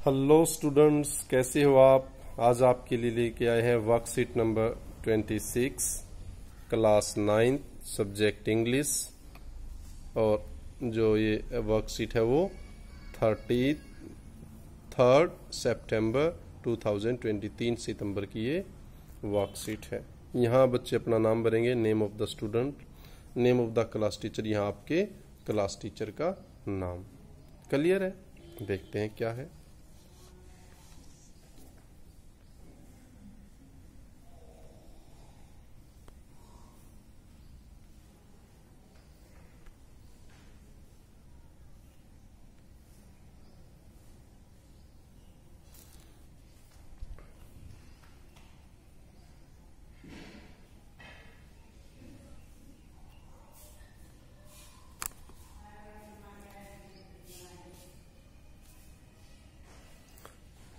Hello students, कैसे हो आप। आज आपके लिए लेके आए हैं worksheet number 26 class 9 subject English. और जो ये वर्कशीट है वो 33 सितंबर 2023 सितंबर की ये वर्कशीट है। यहाँ बच्चे अपना नाम भरेंगे, name of the student, name of the class teacher, यहाँ आपके क्लास टीचर का नाम। क्लियर है? देखते हैं क्या है।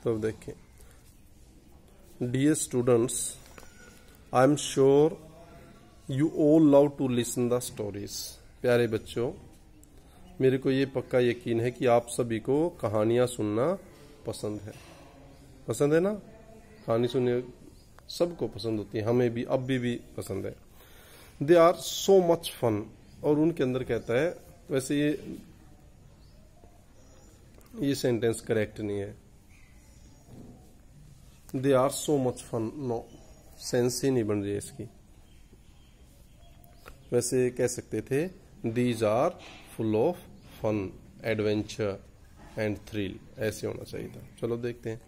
तो देखें, dear students, I am sure you all love to listen the stories. प्यारे बच्चों, मेरे को ये पक्का यकीन है कि आप सभी को कहानियां सुनना पसंद है। पसंद है ना? कहानी सुनने सबको पसंद होती है, हमें भी, अब भी पसंद है। They are so much fun. और उनके अंदर कहता है, वैसे ये सेंटेंस करेक्ट नहीं है। They are so much fun, no, sense ही नहीं बन रही है इसकी। वैसे कह सकते थे these are full of fun, adventure and thrill, ऐसे होना चाहिए था। चलो देखते हैं।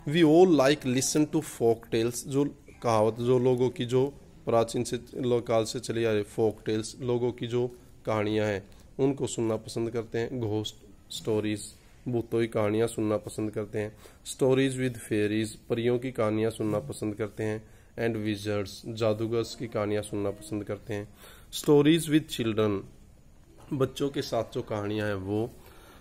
We all like listen to folk tales, जो कहावत, जो लोगों की जो प्राचीन से काल से चली आ रही फोक टेल्स, लोगों की जो कहानियां हैं उनको सुनना पसंद करते हैं। घोस्ट स्टोरीज, भूतों की कहानियां सुनना पसंद करते हैं। स्टोरीज विद फेरीज, परियों की कहानियां सुनना पसंद करते हैं। एंड विजर्ड्स, जादूगर्स की कहानियां सुनना पसंद करते हैं। स्टोरीज विद चिल्ड्रन, बच्चों के साथ जो कहानियां हैं वो।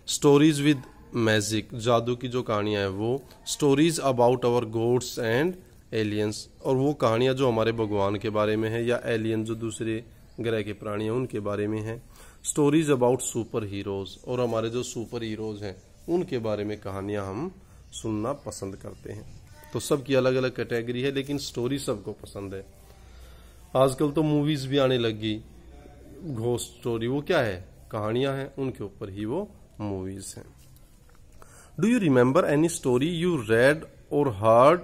स्टोरीज विद मैजिक, जादू की जो कहानियां हैं वो। Stories about our gods and aliens, और वो कहानियां जो हमारे भगवान के बारे में है, या एलियन जो दूसरे ग्रह के प्राणी हैं उनके बारे में है। स्टोरीज अबाउट सुपर हीरोज, और हमारे जो सुपर हीरोज हैं उनके बारे में कहानियां हम सुनना पसंद करते हैं। तो सबकी अलग अलग कैटेगरी है, लेकिन स्टोरी सबको पसंद है। आजकल तो मूवीज भी आने लगी, घोस्ट स्टोरी, वो क्या है? कहानियां हैं, उनके ऊपर ही वो मूवीज हैं। Do you remember any story you read और heard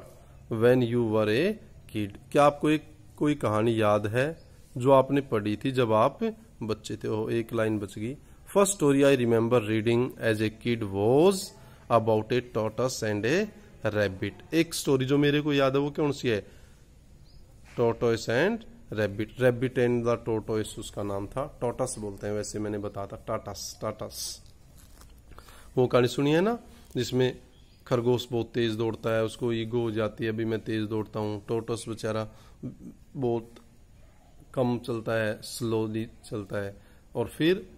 when you were a kid? क्या आपको कोई कहानी याद है जो आपने पढ़ी थी जब आप बच्चे थे? हो, एक लाइन बच गई। First story I remember reading as a kid was about a tortoise and a rabbit. एक स्टोरी जो मेरे को याद है वो कौन सी है? Tortoise and rabbit. Rabbit and the tortoise उसका नाम था। टॉर्टस बोलते हैं वैसे, मैंने बताया था टाटस। वो कहानी सुनी है ना, जिसमें खरगोश बहुत तेज दौड़ता है, उसको ईगो हो जाती है, अभी मैं तेज दौड़ता हूँ। टॉर्टस बेचारा बहुत कम चलता है, स्लोली चलता है, और फिर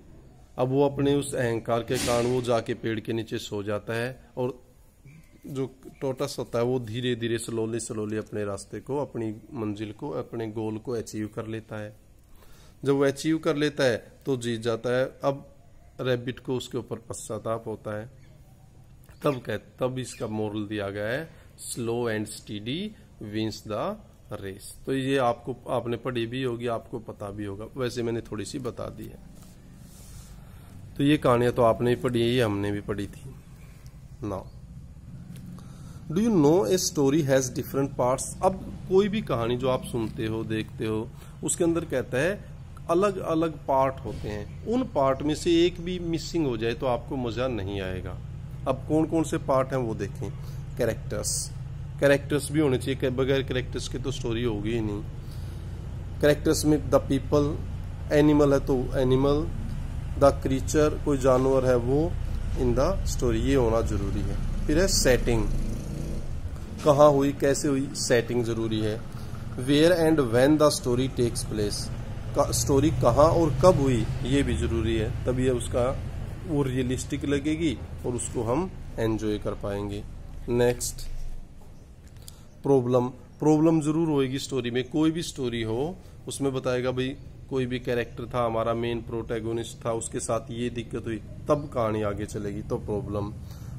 अब वो अपने उस अहंकार के कारण वो जाके पेड़ के नीचे सो जाता है, और जो टॉर्टस होता है वो धीरे धीरे स्लोली अपने रास्ते को, अपनी मंजिल को, अपने गोल को अचीव कर लेता है। जब वो अचीव कर लेता है तो जीत जाता है। अब रैबिट को उसके ऊपर पश्चाताप होता है। तब इसका मोरल दिया गया है, slow and steady wins the race. तो ये आपने पढ़ी भी होगी, आपको पता भी होगा, वैसे मैंने थोड़ी सी बता दी है। तो ये कहानियां तो आपने भी पढ़ी है, ये हमने भी पढ़ी थी। Now do you know a story has different parts? अब कोई भी कहानी जो आप सुनते हो, देखते हो, उसके अंदर कहता है अलग अलग पार्ट होते हैं। उन पार्ट में से एक भी मिसिंग हो जाए तो आपको मजा नहीं आएगा। अब कौन कौन से पार्ट हैं वो देखें। कैरेक्टर्स भी होने चाहिए, बगैर कैरेक्टर्स के तो स्टोरी होगी ही नहीं। कैरेक्टर्स में द पीपल, एनिमल है तो एनिमल, द क्रीचर कोई जानवर है वो इन द स्टोरी, ये होना जरूरी है। फिर है सेटिंग, कहाँ हुई, कैसे हुई, सेटिंग जरूरी है। Where and when the story takes place, story कहाँ और कब हुई ये भी जरूरी है, तभी उसका वो रियलिस्टिक लगेगी और उसको हम एंजॉय कर पाएंगे। नेक्स्ट, प्रॉब्लम जरूर होएगी स्टोरी में। कोई भी स्टोरी हो उसमें बताएगा भाई कोई भी कैरेक्टर था, हमारा मेन प्रोटैगोनिस्ट था, उसके साथ ये दिक्कत हुई, तब कहानी आगे चलेगी, तो प्रॉब्लम।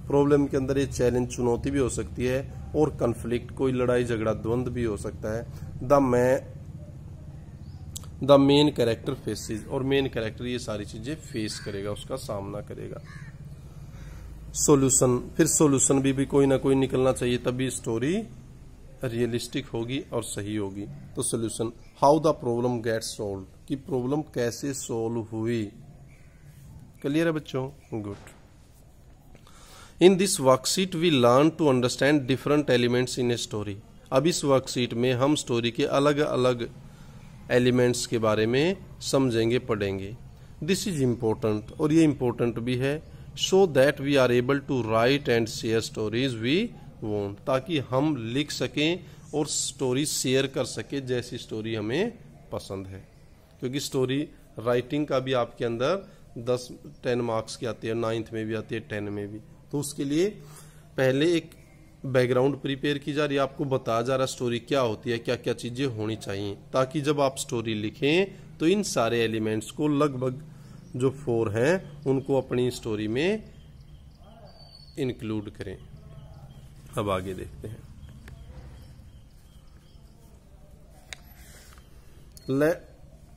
प्रॉब्लम के अंदर ये चैलेंज चुनौती भी हो सकती है और कन्फ्लिक्ट कोई लड़ाई झगड़ा द्वंद्व भी हो सकता है। द मेन कैरेक्टर फेसेस, और मेन कैरेक्टर ये सारी चीजें फेस करेगा, उसका सामना करेगा। सॉल्यूशन, फिर सॉल्यूशन भी कोई ना कोई निकलना चाहिए, तभी स्टोरी रियलिस्टिक होगी और सही होगी। तो solution, how the problem gets solve, कि प्रॉब्लम कैसे सॉल्व हुई। क्लियर है बच्चों? Good. In this worksheet we learn to understand different elements in a story. अब इस वर्कशीट में हम स्टोरी के अलग अलग एलिमेंट्स के बारे में समझेंगे, पढ़ेंगे। दिस इज इम्पोर्टेंट, और ये इम्पोर्टेंट भी है, so that we are able to write and share stories we want, ताकि हम लिख सकें और स्टोरी शेयर कर सकें जैसी स्टोरी हमें पसंद है। क्योंकि स्टोरी राइटिंग का भी आपके अंदर 10 मार्क्स की आती है, 9th में भी आती है, 10 में भी। तो उसके लिए पहले एक बैकग्राउंड प्रिपेयर की जा रही है, आपको बताया जा रहा है स्टोरी क्या होती है, क्या क्या चीजें होनी चाहिए, ताकि जब आप स्टोरी लिखें तो इन सारे एलिमेंट्स को लगभग जो 4 हैं उनको अपनी स्टोरी में इंक्लूड करें। अब आगे देखते हैं।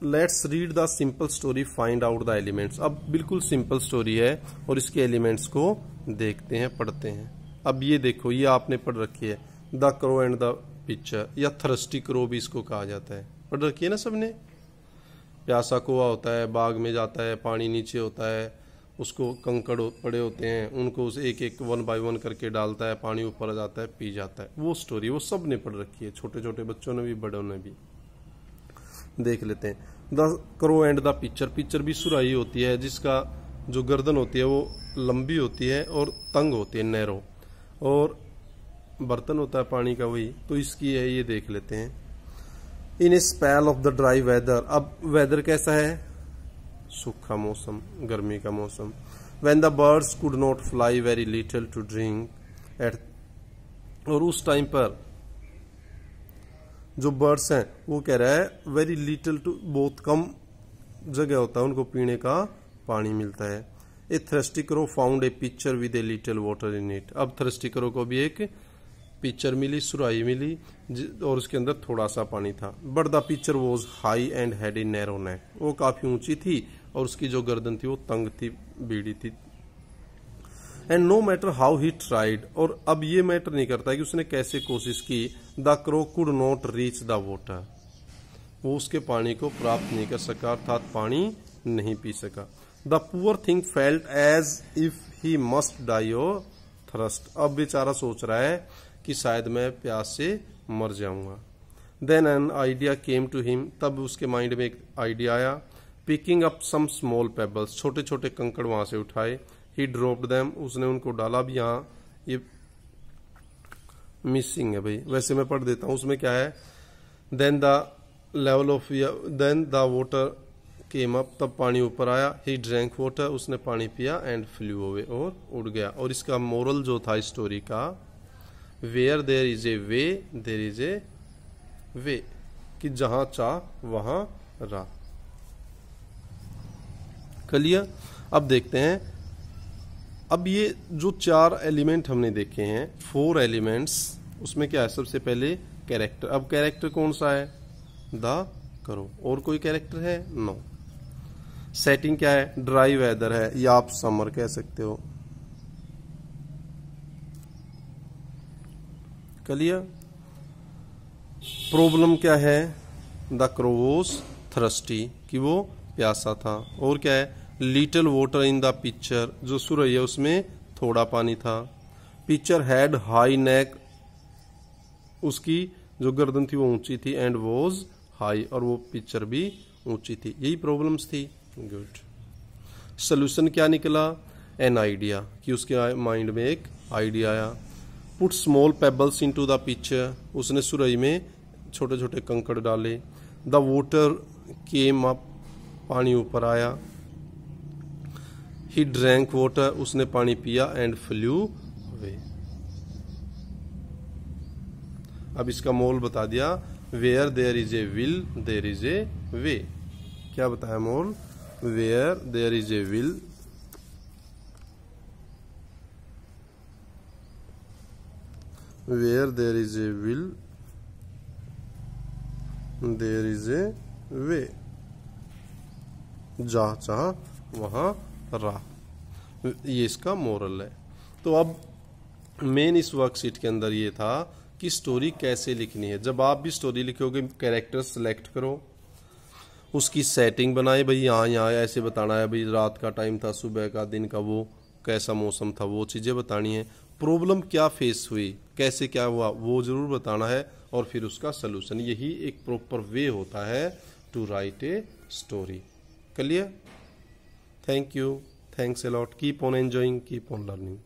Let's read the simple story, find out the elements. अब बिल्कुल सिंपल स्टोरी है और इसके एलिमेंट्स को देखते हैं, पढ़ते हैं। अब ये देखो, ये आपने पढ़ रखी है, the crow and the picture, या थर्स्टी क्रो भी इसको कहा जाता है, पढ़ रखी है ना सबने। प्यासा कौवा होता है, बाग में जाता है, पानी नीचे होता है, उसको कंकड़ पड़े होते हैं, उनको उसे एक एक 1 बाय 1 करके डालता है, पानी ऊपर आ जाता है, पी जाता है। वो स्टोरी वो सब ने पढ़ रखी है, छोटे छोटे बच्चों ने भी, बड़ों ने भी। देख लेते हैं। The crow and the picture, picture भी सुराही होती है जिसका जो गर्दन होती है वो लंबी होती है और तंग होती है, नैरो, और बर्तन होता है पानी का, वही तो इसकी है। ये देख लेते हैं। In a spell of the dry weather, अब वेदर कैसा है? सूखा मौसम, गर्मी का मौसम। When the birds could not fly, very little to drink at, और उस टाइम पर जो बर्ड्स हैं वो कह रहा है वेरी लिटिल टू, बहुत कम जगह होता है उनको पीने का पानी मिलता है। A thirsty crow found a pitcher with a little water in it, अब थ्रस्टी क्रो को भी एक पिक्चर मिली, सुराही मिली, और उसके अंदर थोड़ा सा पानी था। But the pitcher was high and had a narrow neck, वो काफी ऊंची थी और उसकी जो गर्दन थी वो तंग थी, बीड़ी थी। And no matter how he tried, और अब ये मैटर नहीं करता कि उसने कैसे कोशिश की, the crow could not reach the water, वो उसके पानी को प्राप्त नहीं कर सका, अर्थात पानी नहीं पी सका। The poor thing felt as if he must die of thirst, अब बेचारा सोच रहा है कि शायद मैं प्यास से मर जाऊंगा। Then an idea came to him, तब उसके माइंड में एक आइडिया आया। Picking up some small pebbles, छोटे छोटे कंकड़ वहां से उठाए। ही ड्रॉप्ड देम, उसने उनको डाला भी। यहाँ ये मिसिंग है भाई, वैसे मैं पढ़ देता हूँ, उसमें क्या है। Then the level of, then the water came up, तब पानी ऊपर आया। ही ड्रैंक वाटर, उसने पानी पिया। एंड फ्लू अवे, और उड़ गया। और इसका मोरल जो था स्टोरी का, where there is a way there is a way, कि जहां चाह वहां राह। क्लियर? अब देखते हैं। अब ये जो 4 एलिमेंट हमने देखे हैं, 4 एलिमेंट्स, उसमें क्या है? सबसे पहले कैरेक्टर। अब कैरेक्टर कौन सा है? The crow. और कोई कैरेक्टर है? नो। सेटिंग क्या है? ड्राई वेदर है, या आप समर कह सकते हो। क्लियर? प्रॉब्लम क्या है? द क्रो वॉज थ्रस्टी, कि वो प्यासा था। और क्या है? Little water in the picture, जो सुरही है उसमें थोड़ा पानी था। पिक्चर हैड हाई नेक, उसकी जो गर्दन थी वो ऊंची थी। एंड वॉज हाई, और वो पिक्चर भी ऊंची थी। यही प्रॉब्लम्स थी। गुड। सोल्यूशन क्या निकला? एन आइडिया, कि उसके माइंड में एक आइडिया आया। Put small pebbles into the pitcher, उसने सुरही में छोटे छोटे कंकड़ डाले। द वाटर केम अप, पानी ऊपर आया। ही ड्रैंक वाटर, उसने पानी पिया। And flew away. अब इसका मोल बता दिया। Where there is a will there is a way. क्या बताया moral? Where there is a will where there is a will there is a way, जहाँ चाह वहां राह। ये इसका मोरल है। तो अब मेन इस वर्कशीट के अंदर ये था कि स्टोरी कैसे लिखनी है। जब आप भी स्टोरी लिखोगे, कैरेक्टर सेलेक्ट करो, उसकी सेटिंग बनाए, भाई यहाँ ऐसे बताना है, भाई रात का टाइम था, सुबह का, दिन का, वो कैसा मौसम था, वो चीज़ें बतानी है। प्रॉब्लम क्या फेस हुई, कैसे क्या हुआ, वो जरूर बताना है, और फिर उसका सलूशन। यही एक प्रॉपर वे होता है to write a story. Clear? Thank you, thanks a lot, keep on enjoying, keep on learning.